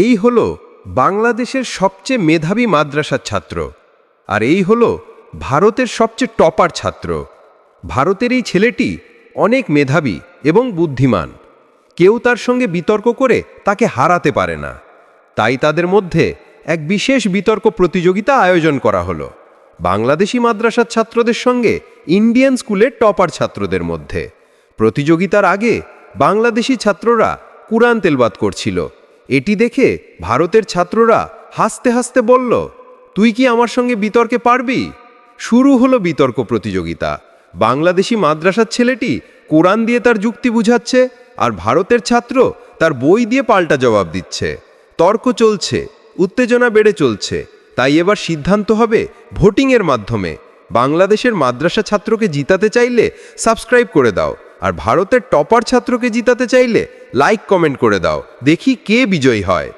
এই হলো বাংলাদেশের সবচেয়ে মেধাবী মাদ্রাসার ছাত্র, আর এই হলো ভারতের সবচেয়ে টপার ছাত্র। ভারতের এই ছেলেটি অনেক মেধাবী এবং বুদ্ধিমান, কেউ তার সঙ্গে বিতর্ক করে তাকে হারাতে পারে না। তাই তাদের মধ্যে এক বিশেষ বিতর্ক প্রতিযোগিতা আয়োজন করা হলো বাংলাদেশি মাদ্রাসার ছাত্রদের সঙ্গে ইন্ডিয়ান স্কুলের টপার ছাত্রদের মধ্যে। প্রতিযোগিতার আগে বাংলাদেশি ছাত্ররা কুরআন তেলাওয়াত করছিল। এটি দেখে ভারতের ছাত্ররা হাসতে হাসতে বলল, তুই কি আমার সঙ্গে বিতর্কে পারবি? শুরু হলো বিতর্ক প্রতিযোগিতা। বাংলাদেশি মাদ্রাসার ছেলেটি কোরআন দিয়ে তার যুক্তি বুঝাচ্ছে, আর ভারতের ছাত্র তার বই দিয়ে পাল্টা জবাব দিচ্ছে। তর্ক চলছে, উত্তেজনা বেড়ে চলছে। তাই এবার সিদ্ধান্ত হবে ভোটিংয়ের মাধ্যমে। বাংলাদেশের মাদ্রাসা ছাত্রকে জিতাতে চাইলে সাবস্ক্রাইব করে দাও, আর ভারতের টপার ছাত্রকে জিতাতে চাইলে লাইক কমেন্ট করে দাও। দেখি কে বিজয়ী হয়।